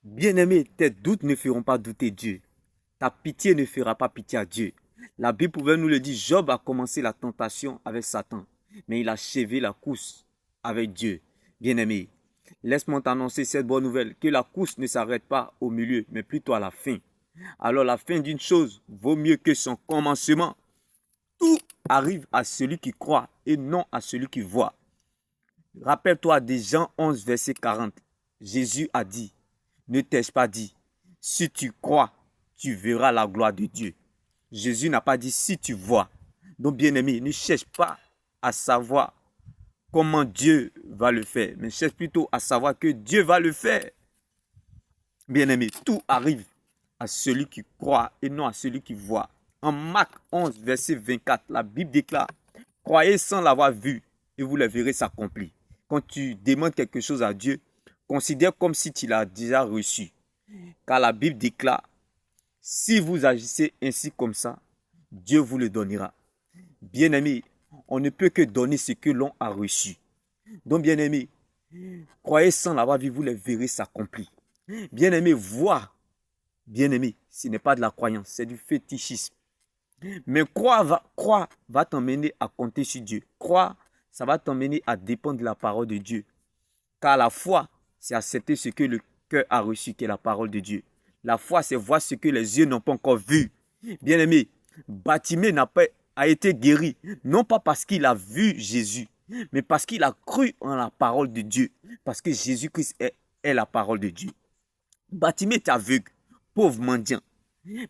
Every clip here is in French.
Bien-aimé, tes doutes ne feront pas douter Dieu. Ta pitié ne fera pas pitié à Dieu. La Bible pouvait nous le dire, Job a commencé la tentation avec Satan, mais il a achevé la course avec Dieu. Bien-aimé, laisse-moi t'annoncer cette bonne nouvelle, que la course ne s'arrête pas au milieu, mais plutôt à la fin. Alors la fin d'une chose vaut mieux que son commencement. Tout arrive à celui qui croit et non à celui qui voit. Rappelle-toi de Jean 11, verset 40. Jésus a dit, ne t'ai-je pas dit, si tu crois, tu verras la gloire de Dieu. Jésus n'a pas dit si tu vois. Donc bien aimé, ne cherche pas à savoir comment Dieu va le faire, mais cherche plutôt à savoir que Dieu va le faire. Bien aimé, tout arrive à celui qui croit et non à celui qui voit. En Marc 11, verset 24, la Bible déclare, croyez sans l'avoir vu et vous le verrez s'accomplir. Quand tu demandes quelque chose à Dieu, considère comme si tu l'as déjà reçu. Car la Bible déclare, si vous agissez ainsi comme ça, Dieu vous le donnera. Bien-aimé, on ne peut que donner ce que l'on a reçu. Donc, bien-aimé, croyez sans l'avoir vu, vous le verrez s'accomplir. Bien-aimé, voir, bien-aimé, ce n'est pas de la croyance, c'est du fétichisme. Mais croire va t'emmener à compter sur Dieu. Croire, ça va t'emmener à dépendre de la parole de Dieu. Car la foi, c'est accepter ce que le cœur a reçu, qui est la parole de Dieu. La foi, c'est voir ce que les yeux n'ont pas encore vu. Bien-aimé, Bartimée a été guéri, non pas parce qu'il a vu Jésus, mais parce qu'il a cru en la parole de Dieu. Parce que Jésus-Christ est la parole de Dieu. Bartimée est aveugle, pauvre mendiant.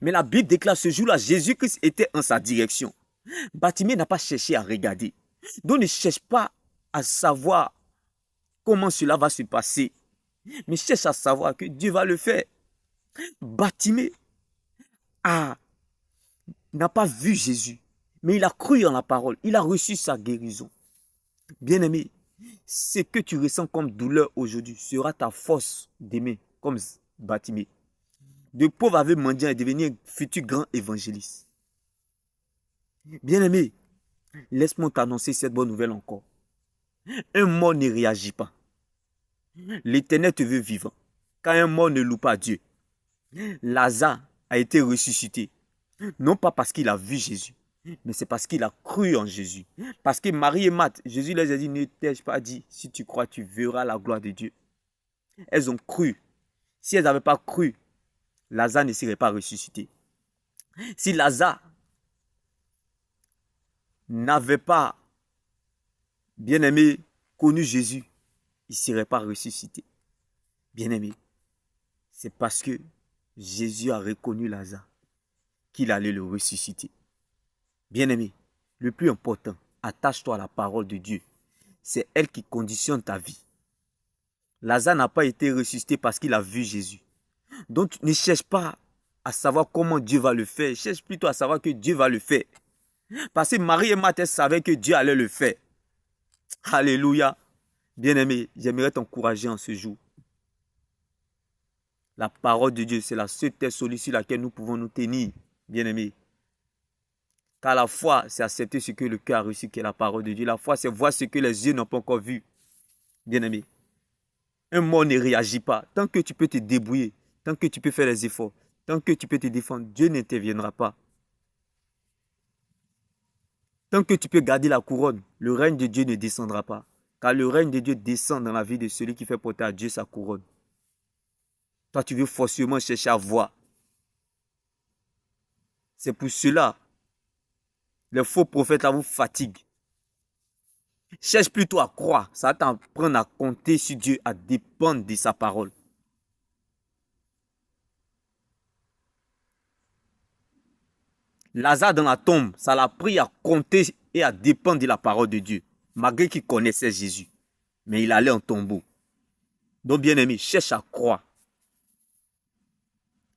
Mais la Bible déclare ce jour-là, Jésus-Christ était en sa direction. Bartimée n'a pas cherché à regarder. Donc ne cherche pas à savoir comment cela va se passer. Mais cherche à savoir que Dieu va le faire. Bartimée n'a pas vu Jésus, mais il a cru en la parole. Il a reçu sa guérison. Bien-aimé, ce que tu ressens comme douleur aujourd'hui sera ta force d'aimer, comme Bartimée. De pauvre aveugle mendiant et devenir un futur grand évangéliste. Bien-aimé, laisse-moi t'annoncer cette bonne nouvelle encore. Un mort ne réagit pas. L'Éternel te veut vivant. Quand un mort ne loue pas Dieu. Lazare a été ressuscité. Non pas parce qu'il a vu Jésus, mais c'est parce qu'il a cru en Jésus. Parce que Marie et Marthe, Jésus les a dit, ne t'ai-je pas dit, si tu crois, tu verras la gloire de Dieu. Elles ont cru. Si elles n'avaient pas cru, Lazare ne serait pas ressuscité. Si Lazare n'avait pas, bien aimé, connu Jésus, il ne serait pas ressuscité. Bien aimé, c'est parce que Jésus a reconnu Lazare qu'il allait le ressusciter. Bien aimé, le plus important, attache-toi à la parole de Dieu. C'est elle qui conditionne ta vie. Lazare n'a pas été ressuscité parce qu'il a vu Jésus. Donc ne cherche pas à savoir comment Dieu va le faire. Cherche plutôt à savoir que Dieu va le faire. Parce que Marie et Marthe savaient que Dieu allait le faire. Alléluia. Bien-aimé, j'aimerais t'encourager en ce jour. La parole de Dieu, c'est la seule terre solide sur laquelle nous pouvons nous tenir. Bien-aimé. Car la foi, c'est accepter ce que le cœur a reçu, qui est la parole de Dieu. La foi, c'est voir ce que les yeux n'ont pas encore vu. Bien-aimé. Un mort ne réagit pas. Tant que tu peux te débrouiller, tant que tu peux faire les efforts, tant que tu peux te défendre, Dieu n'interviendra pas. Tant que tu peux garder la couronne, le règne de Dieu ne descendra pas. Car le règne de Dieu descend dans la vie de celui qui fait porter à Dieu sa couronne. Toi, tu veux forcément chercher à voir. C'est pour cela, les faux prophètes là vous fatiguent. Cherche plutôt à croire. Ça va t'apprendre à compter sur Dieu, à dépendre de sa parole. Lazare dans la tombe, ça l'a pris à compter et à dépendre de la parole de Dieu. Malgré qu'il connaissait Jésus. Mais il allait en tombeau. Donc bien aimé, cherche à croire.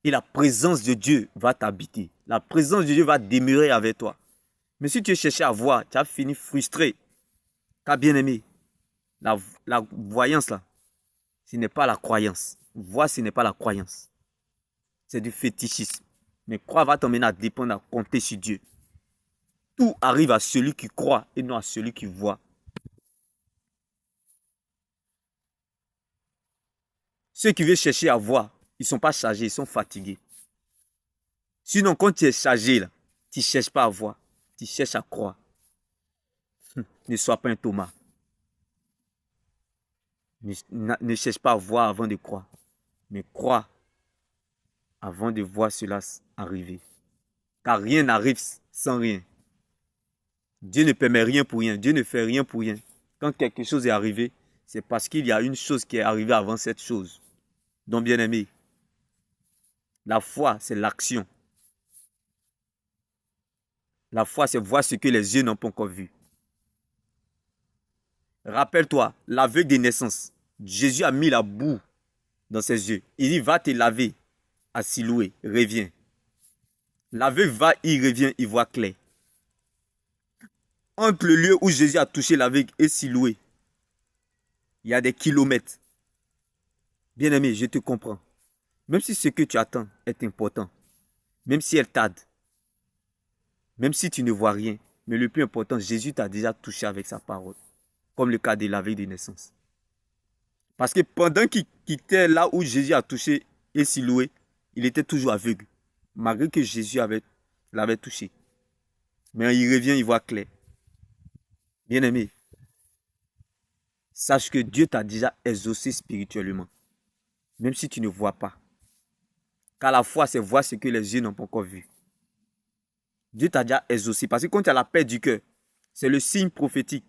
Et la présence de Dieu va t'habiter. La présence de Dieu va demeurer avec toi. Mais si tu cherches à voir, tu as fini frustré. Car bien aimé, la voyance là, ce n'est pas la croyance. Voir, ce n'est pas la croyance. C'est du fétichisme. Mais croire va t'emmener à dépendre, à compter sur Dieu. Tout arrive à celui qui croit et non à celui qui voit. Ceux qui veulent chercher à voir, Ils ne sont pas chargés, ils sont fatigués. Sinon, quand tu es chargé, là, tu ne cherches pas à voir, tu cherches à croire. Ne sois pas un Thomas. Ne cherche pas à voir avant de croire, mais crois avant de voir cela arriver. Car rien n'arrive sans rien. Dieu ne permet rien pour rien. Dieu ne fait rien pour rien. Quand quelque chose est arrivé, c'est parce qu'il y a une chose qui est arrivée avant cette chose. Donc, bien aimé, la foi, c'est l'action. La foi, c'est voir ce que les yeux n'ont pas encore vu. Rappelle-toi, l'aveugle de naissance. Jésus a mis la boue dans ses yeux. Il dit, va te laver à Siloué, reviens. L'aveugle va, il revient, il voit clair. Entre le lieu où Jésus a touché l'aveugle et Siloué, il y a des kilomètres. Bien-aimé, je te comprends. Même si ce que tu attends est important, même si elle tarde, même si tu ne vois rien, mais le plus important, Jésus t'a déjà touché avec sa parole, comme le cas de l'aveugle de naissance. Parce que pendant qu'il était là où Jésus a touché et Siloué, il était toujours aveugle, malgré que Jésus l'avait touché. Mais il revient, il voit clair. Bien-aimé, sache que Dieu t'a déjà exaucé spirituellement, même si tu ne vois pas. Car la foi, c'est voir ce que les yeux n'ont pas encore vu. Dieu t'a déjà exaucé. Parce que quand tu as la paix du cœur, c'est le signe prophétique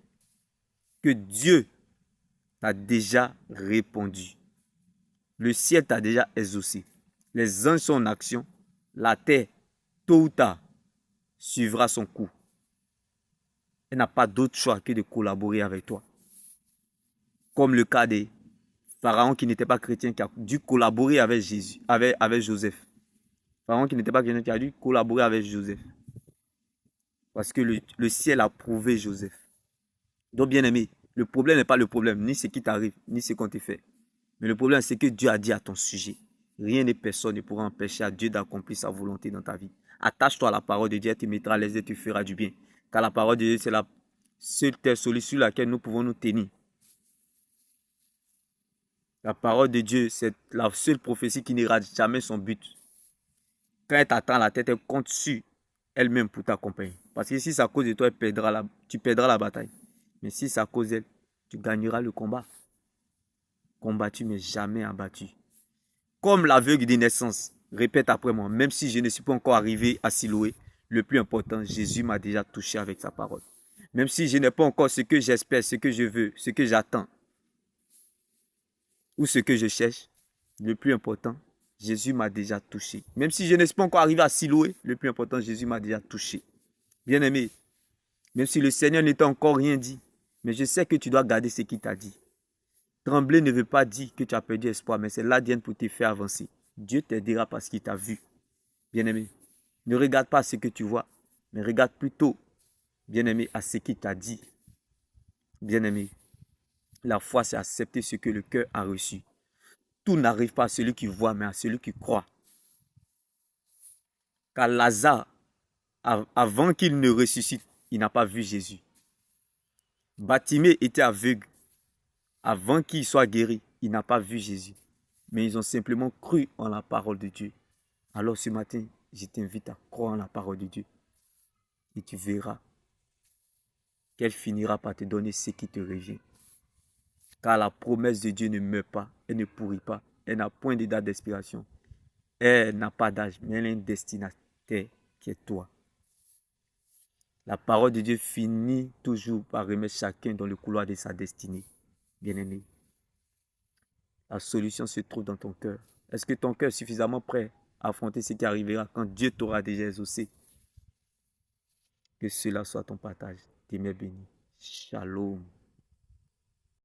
que Dieu t'a déjà répondu. Le ciel t'a déjà exaucé. Les anges sont en action. La terre, tôt ou tard, suivra son cours. Elle n'a pas d'autre choix que de collaborer avec toi. Comme le cas des pharaons qui n'étaient pas chrétiens, qui a dû collaborer avec Jésus, avec Joseph. Pharaon qui n'était pas chrétien, qui a dû collaborer avec Joseph. Parce que le ciel a prouvé Joseph. Donc, bien aimé, le problème n'est pas le problème, ni ce qui t'arrive, ni ce qu'on te fait. Mais le problème, c'est que Dieu a dit à ton sujet. Rien ni personne ne pourra empêcher à Dieu d'accomplir sa volonté dans ta vie. Attache-toi à la parole de Dieu, elle te mettra à l'aise et te fera du bien. Car la parole de Dieu, c'est la seule terre solide sur laquelle nous pouvons nous tenir. La parole de Dieu, c'est la seule prophétie qui n'ira jamais son but. Quand elle t'attend à la tête, elle compte sur elle-même pour t'accompagner. Parce que si c'est à cause de toi, tu perdras la bataille. Mais si c'est à cause d'elle, tu gagneras le combat. Combattu, mais jamais abattu. Comme l'aveugle de naissance, répète après moi, même si je ne suis pas encore arrivé à Siloué, le plus important, Jésus m'a déjà touché avec sa parole. Même si je n'ai pas encore ce que j'espère, ce que je veux, ce que j'attends, ou ce que je cherche, le plus important, Jésus m'a déjà touché. Même si je ne suis pas encore arrivé à Siloué, le plus important, Jésus m'a déjà touché. Bien-aimé, même si le Seigneur ne t'a encore rien dit, mais je sais que tu dois garder ce qu'il t'a dit. Trembler ne veut pas dire que tu as perdu espoir, mais c'est l'ADN pour te faire avancer. Dieu t'aidera parce qu'il t'a vu. Bien-aimé, ne regarde pas ce que tu vois, mais regarde plutôt, bien-aimé, à ce qu'il t'a dit. Bien-aimé, la foi, c'est accepter ce que le cœur a reçu. Tout n'arrive pas à celui qui voit, mais à celui qui croit. Car Lazare, avant qu'il ne ressuscite, il n'a pas vu Jésus. Bartimée était aveugle. Avant qu'il soit guéri, il n'a pas vu Jésus. Mais ils ont simplement cru en la parole de Dieu. Alors ce matin, je t'invite à croire en la parole de Dieu. Et tu verras qu'elle finira par te donner ce qui te revient. Car la promesse de Dieu ne meurt pas, elle ne pourrit pas, elle n'a point de date d'expiration. Elle n'a pas d'âge, mais elle a un destinataire qui est toi. La parole de Dieu finit toujours par remettre chacun dans le couloir de sa destinée. Bien-aimé, la solution se trouve dans ton cœur. Est-ce que ton cœur est suffisamment prêt à affronter ce qui arrivera quand Dieu t'aura déjà exaucé? Que cela soit ton partage. T'es béni. Shalom.